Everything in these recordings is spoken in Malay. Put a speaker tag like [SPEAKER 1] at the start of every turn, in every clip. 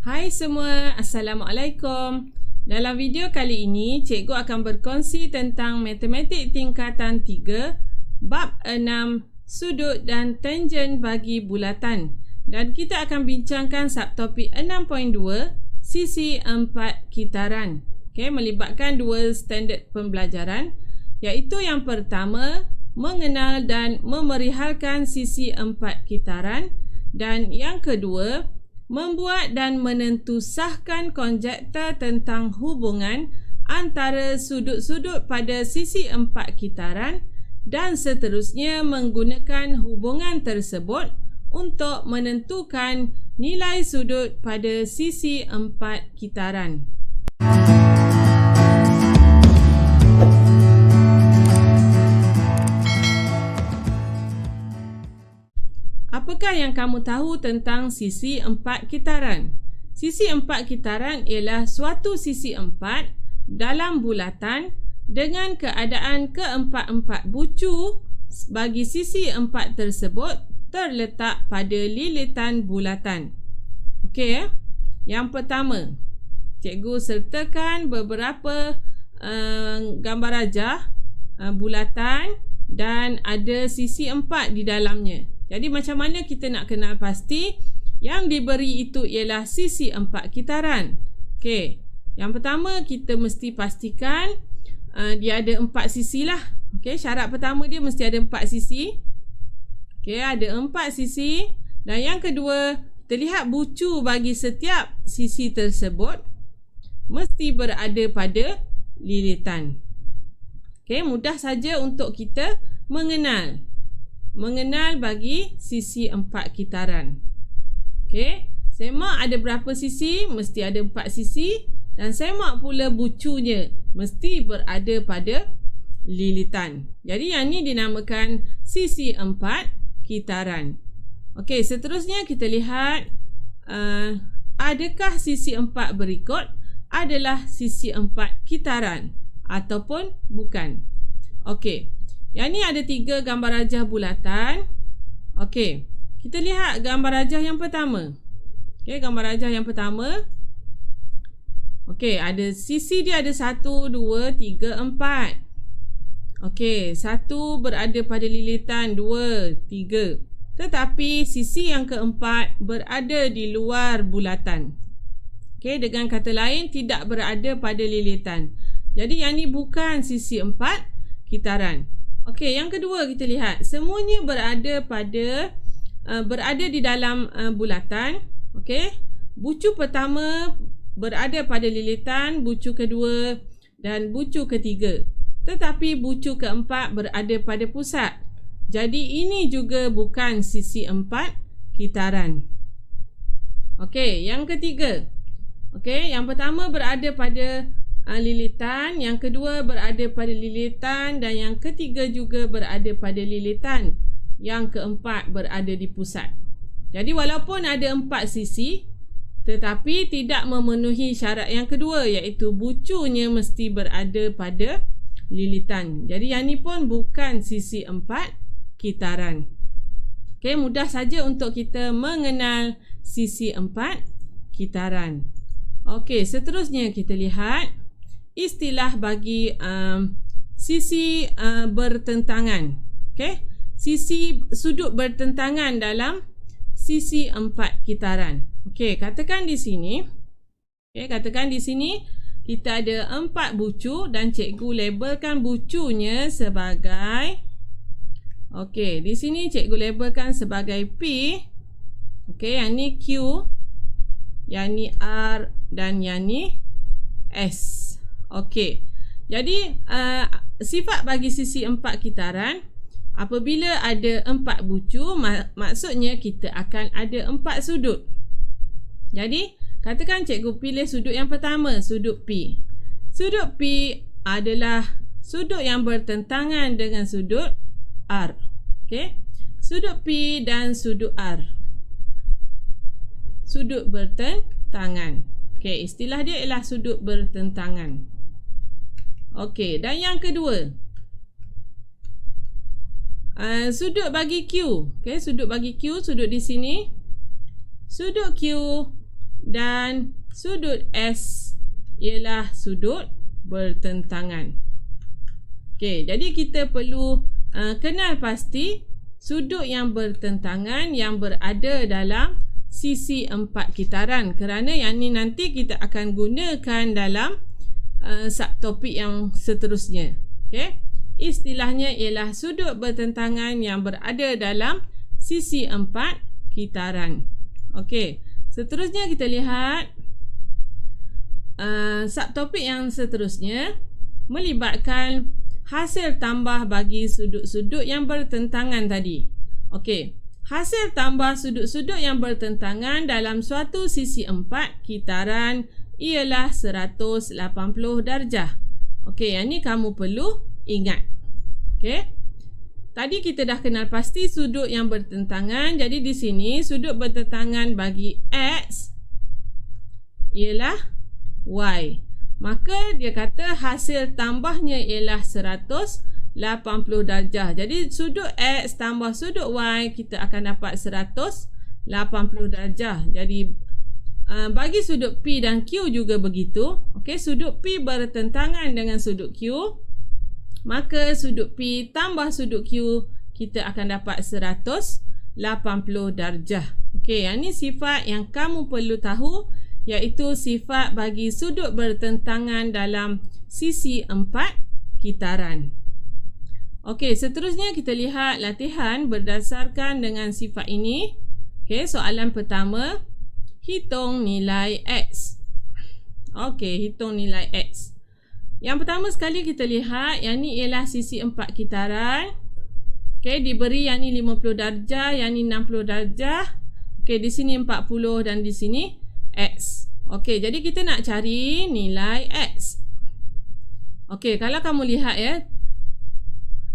[SPEAKER 1] Hai semua, Assalamualaikum. Dalam video kali ini, cikgu akan berkongsi tentang matematik tingkatan 3, bab 6, sudut dan tangen bagi bulatan. Dan kita akan bincangkan subtopik 6.2, sisi 4 kitaran. Melibatkan dua standard pembelajaran, iaitu yang pertama, mengenal dan memerihalkan sisi 4 kitaran, dan yang kedua, membuat dan menentusahkan konjektor tentang hubungan antara sudut-sudut pada sisi 4 kitaran dan seterusnya menggunakan hubungan tersebut untuk menentukan nilai sudut pada sisi 4 kitaran. Apakah yang kamu tahu tentang sisi 4 kitaran? Sisi 4 kitaran ialah suatu sisi 4 dalam bulatan dengan keadaan keempat-empat bucu bagi sisi 4 tersebut terletak pada lilitan bulatan. Okey, yang pertama, cikgu sertakan beberapa gambar rajah bulatan dan ada sisi 4 di dalamnya. Jadi macam mana kita nak kenal pasti yang diberi itu ialah sisi 4 kitaran? Okey, yang pertama kita mesti pastikan dia ada 4 sisi lah. Okey, syarat pertama dia mesti ada 4 sisi. Okey, ada 4 sisi. Dan yang kedua, kita lihat bucu bagi setiap sisi tersebut mesti berada pada lilitan. Okey, mudah saja untuk kita mengenal bagi sisi 4 kitaran. Okey, semak ada berapa sisi? Mesti ada 4 sisi. Dan semak pula bucunya mesti berada pada lilitan. Jadi yang ni dinamakan sisi 4 kitaran. Okey, seterusnya kita lihat adakah sisi 4 berikut adalah sisi 4 kitaran ataupun bukan. Okey, yang ni ada 3 gambar rajah bulatan. Okey, kita lihat gambar rajah yang pertama. Okey, gambar rajah yang pertama. Okey, ada sisi dia ada 1, 2, 3, 4. Okey, 1 berada pada lilitan, 2, 3. Tetapi sisi yang keempat berada di luar bulatan. Okey, dengan kata lain tidak berada pada lilitan. Jadi yang ni bukan sisi 4 kitaran. Okey, yang kedua kita lihat semuanya berada di dalam bulatan. Okey, bucu pertama berada pada lilitan, bucu kedua dan bucu ketiga. Tetapi bucu keempat berada pada pusat. Jadi ini juga bukan sisi 4 kitaran. Okey, yang ketiga. Okey, yang pertama berada pada lilitan, yang kedua berada pada lilitan dan yang ketiga juga berada pada lilitan. Yang keempat berada di pusat. Jadi walaupun ada 4 sisi tetapi tidak memenuhi syarat yang kedua, iaitu bucunya mesti berada pada lilitan. Jadi yang ni pun bukan sisi 4 kitaran. Okey, mudah saja untuk kita mengenal sisi 4 kitaran. Okey, seterusnya kita lihat istilah bagi sisi bertentangan. Okey, sisi sudut bertentangan dalam sisi 4 kitaran. Okey, katakan di sini. Okey, katakan di sini kita ada 4 bucu dan cikgu labelkan bucunya sebagai, okey, di sini cikgu labelkan sebagai P. Okey, yang ni Q, yang ni R dan yang ni S. Okey, jadi sifat bagi sisi 4 kitaran, apabila ada 4 bucu, maksudnya kita akan ada 4 sudut. Jadi, katakan cikgu pilih sudut yang pertama, sudut P. Sudut P adalah sudut yang bertentangan dengan sudut R. Okey, sudut P dan sudut R. Sudut bertentangan. Okey, istilah dia ialah sudut bertentangan. Okey, dan yang kedua, sudut bagi Q. Okey, sudut bagi Q, sudut di sini. Sudut Q dan sudut S ialah sudut bertentangan. Okey, jadi kita perlu kenal pasti sudut yang bertentangan yang berada dalam sisi 4 kitaran, kerana yang ni nanti kita akan gunakan dalam subtopik yang seterusnya. Okey, istilahnya ialah sudut bertentangan yang berada dalam sisi 4 kitaran. Okey, seterusnya kita lihat subtopik yang seterusnya melibatkan hasil tambah bagi sudut-sudut yang bertentangan tadi. Okey, hasil tambah sudut-sudut yang bertentangan dalam suatu sisi 4 kitaran ialah 180 darjah. Okey, yang ni kamu perlu ingat. Okey, tadi kita dah kenal pasti sudut yang bertentangan. Jadi di sini sudut bertentangan bagi X ialah Y. Maka dia kata hasil tambahnya ialah 180 darjah. Jadi sudut X tambah sudut Y, kita akan dapat 180 darjah. Jadi bagi sudut P dan Q juga begitu. Okey, sudut P bertentangan dengan sudut Q, maka sudut P tambah sudut Q, kita akan dapat 180 darjah. Okey, yang ni sifat yang kamu perlu tahu, iaitu sifat bagi sudut bertentangan dalam sisi 4 kitaran. Okey, seterusnya kita lihat latihan berdasarkan dengan sifat ini. Okey, soalan pertama, hitung nilai X. Okey, hitung nilai X. Yang pertama sekali kita lihat, yang ni ialah sisi 4 kitaran. Okey, diberi yang ni 50 darjah, yang ni 60 darjah. Okey, di sini 40 dan di sini X. Okey, jadi kita nak cari nilai X. Okey, kalau kamu lihat ya,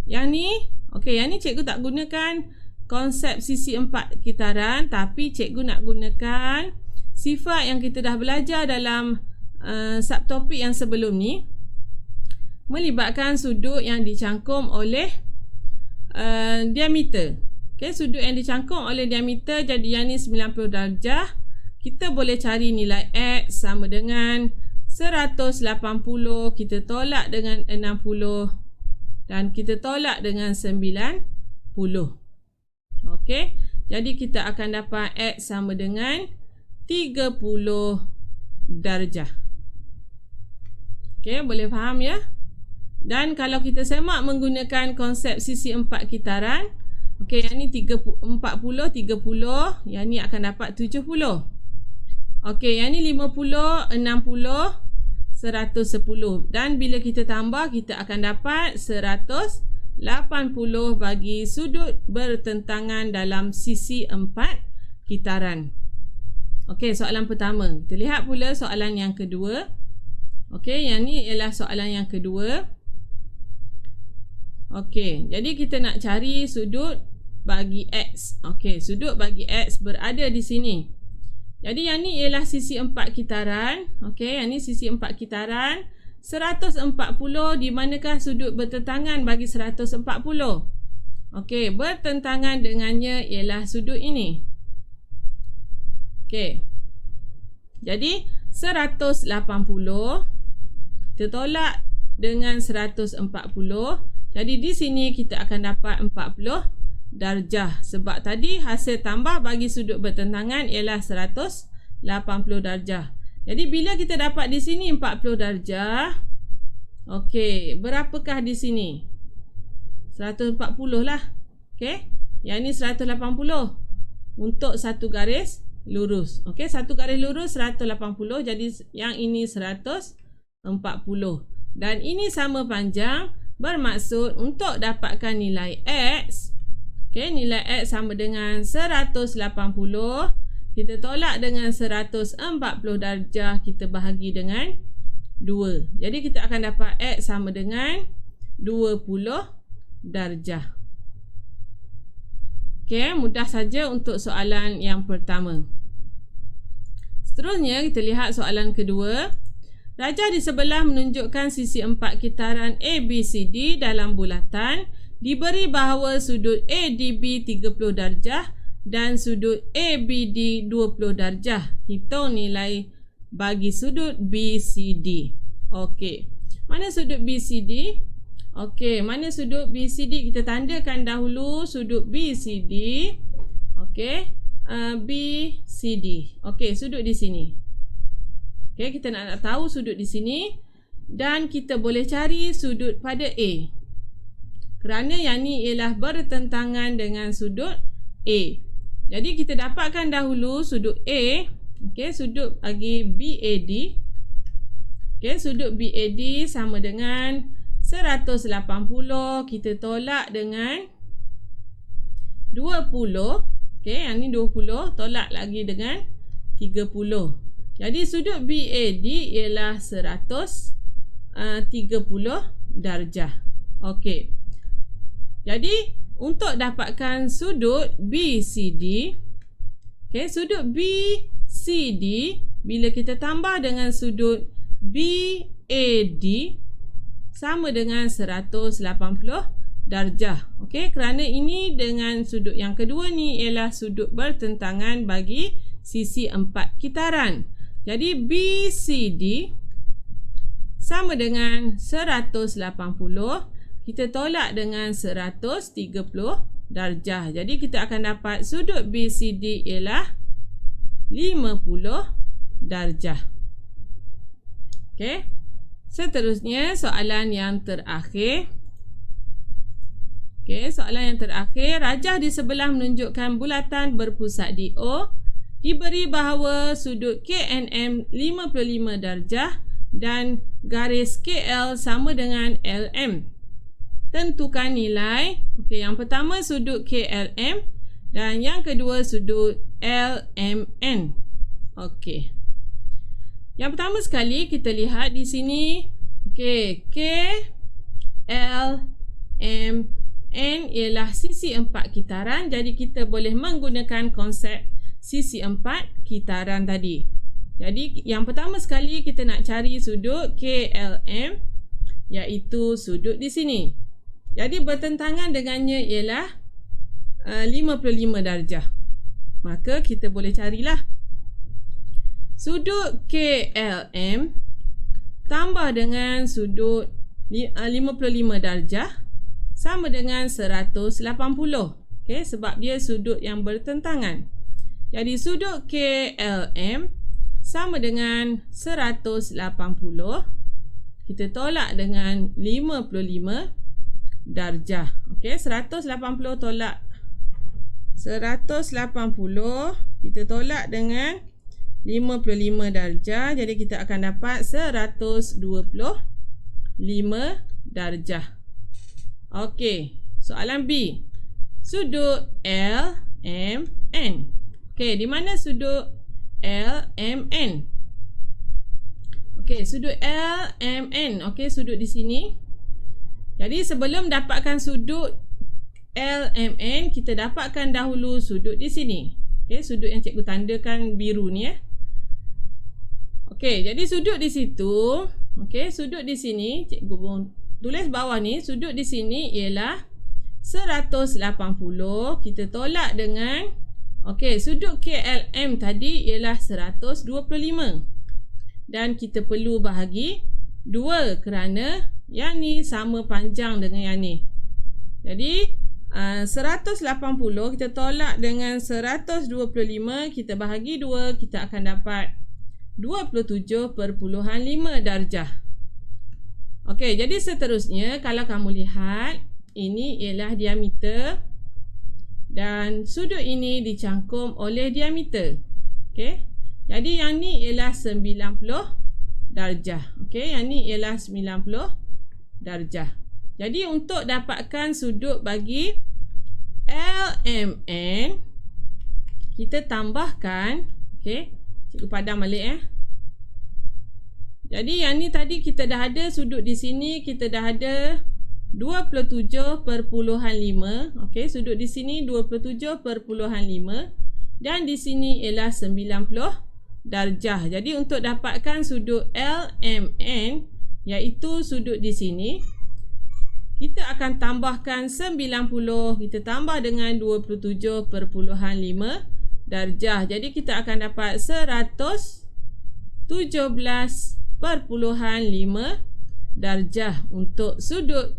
[SPEAKER 1] yang ni, okey, yang ni cikgu tak gunakan konsep sisi 4 kitaran, tapi cikgu nak gunakan sifat yang kita dah belajar dalam subtopik yang sebelum ni, melibatkan sudut yang dicangkum oleh diameter. Okey, sudut yang dicangkum oleh diameter, jadi yang ni 90 darjah. Kita boleh cari nilai X sama dengan 180, kita tolak dengan 60 dan kita tolak dengan 90. Okey, jadi kita akan dapat X sama dengan 30 darjah. Okey, boleh faham ya? Dan kalau kita semak menggunakan konsep sisi 4 kitaran, okey, yang ni 40, 30, yang ni akan dapat 70. Okey, yang ni 50, 60, 110. Dan bila kita tambah, kita akan dapat 180 bagi sudut bertentangan dalam sisi 4 kitaran. Okey, soalan pertama. Kita lihat pula soalan yang kedua. Okey, yang ni ialah soalan yang kedua. Okey, jadi kita nak cari sudut bagi X. Okey, sudut bagi X berada di sini. Jadi yang ni ialah sisi 4 kitaran. Okey, yang ni sisi 4 kitaran. 140, di manakah sudut bertentangan bagi 140? Okey, bertentangan dengannya ialah sudut ini. Okey. Jadi 180 kita tolak dengan 140. Jadi di sini kita akan dapat 40 darjah, sebab tadi hasil tambah bagi sudut bertentangan ialah 180 darjah. Jadi bila kita dapat di sini 40 darjah, okey, berapakah di sini? 140 lah. Okey, yang ni 180 untuk satu garis lurus. Okey, satu garis lurus 180, jadi yang ini 140. Dan ini sama panjang, bermaksud untuk dapatkan nilai X. Okey, nilai X sama dengan 180. Kita tolak dengan 140 darjah, kita bahagi dengan 2. Jadi kita akan dapat X sama dengan 20 darjah. Okey, mudah saja untuk soalan yang pertama. Seterusnya kita lihat soalan kedua. Rajah di sebelah menunjukkan sisi 4 kitaran ABCD dalam bulatan. Diberi bahawa sudut ADB 30 darjah dan sudut ABD 20 darjah. Hitung nilai bagi sudut BCD. Okey. Mana sudut BCD? Okey, mana sudut BCD? Kita tandakan dahulu sudut BCD. Okey, BCD. Okey, sudut di sini. Okey, kita nak tahu sudut di sini dan kita boleh cari sudut pada A. Kerana yang ni ialah bertentangan dengan sudut A. Jadi kita dapatkan dahulu sudut A. Okey, sudut bagi BAD. Okey, sudut BAD sama dengan 180. Kita tolak dengan 20. Okey, yang ni 20. Tolak lagi dengan 30. Jadi sudut BAD ialah 130 darjah. Okey. Jadi untuk dapatkan sudut BCD, okey, sudut BCD bila kita tambah dengan sudut BAD sama dengan 180 darjah. Okey, kerana ini dengan sudut yang kedua ni ialah sudut bertentangan bagi sisi 4 kitaran. Jadi BCD sama dengan 180, kita tolak dengan 130 darjah. Jadi kita akan dapat sudut BCD ialah 50 darjah. Okey. Seterusnya soalan yang terakhir. Okey, soalan yang terakhir, rajah di sebelah menunjukkan bulatan berpusat di O. Diberi bahawa sudut KNM 55 darjah dan garis KL sama dengan LM. Tentukan nilai. Okey, yang pertama sudut KLM dan yang kedua sudut LMN. Okey. Yang pertama sekali kita lihat di sini. Okey, KLMN ialah sisi 4 kitaran. Jadi kita boleh menggunakan konsep sisi 4 kitaran tadi. Jadi yang pertama sekali kita nak cari sudut KLM, iaitu sudut di sini. Jadi bertentangan dengannya ialah 55 darjah. Maka kita boleh carilah sudut KLM tambah dengan sudut 55 darjah sama dengan 180. Okey, sebab dia sudut yang bertentangan. Jadi sudut KLM sama dengan 180. Kita tolak dengan 55 darjah. Okey, 180 tolak 180, kita tolak dengan 55 darjah. Jadi kita akan dapat 125 darjah. Okey, soalan B. Sudut LMN. Okey, di mana sudut LMN? Okey, sudut LMN. Okey, sudut di sini. Jadi sebelum dapatkan sudut LMN, kita dapatkan dahulu sudut di sini. Okey, sudut yang cikgu tandakan biru ni ya. Okey, jadi sudut di situ. Okey, sudut di sini cikgu tulis bawah ni, sudut di sini ialah 180. Kita tolak dengan sudut KLM tadi ialah 125. Dan kita perlu bahagi 2 kerana yang ni sama panjang dengan yang ni. Jadi 180 kita tolak dengan 125, kita bahagi 2, kita akan dapat 27.5 darjah. Okey, jadi seterusnya kalau kamu lihat, ini ialah diameter dan sudut ini dicangkum oleh diameter. Okey. Jadi yang ni ialah 90 darjah. Okey, yang ni ialah 90 darjah. Jadi untuk dapatkan sudut bagi LMN, kita tambahkan, okey, cikgu padam balik Jadi yang ni tadi kita dah ada sudut di sini, kita dah ada 27.5. Okey, sudut di sini 27.5 dan di sini ialah 90 darjah. Jadi untuk dapatkan sudut LMN, iaitu sudut di sini, kita akan tambahkan 90, kita tambah dengan 27.5 darjah. Jadi kita akan dapat 117.5 darjah untuk sudut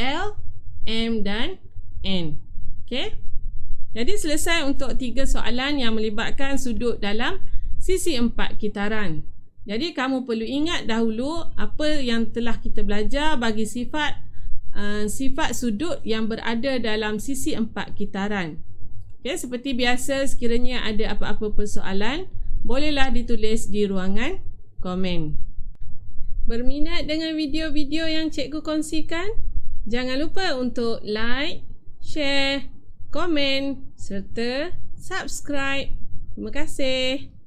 [SPEAKER 1] L, M dan N. Okey. Jadi selesai untuk 3 soalan yang melibatkan sudut dalam sisi 4 kitaran. Jadi kamu perlu ingat dahulu apa yang telah kita belajar bagi sifat sudut yang berada dalam sisi 4 kitaran. Okey, seperti biasa, sekiranya ada apa-apa persoalan, bolehlah ditulis di ruangan komen. Berminat dengan video-video yang cikgu kongsikan? Jangan lupa untuk like, share, komen serta subscribe. Terima kasih.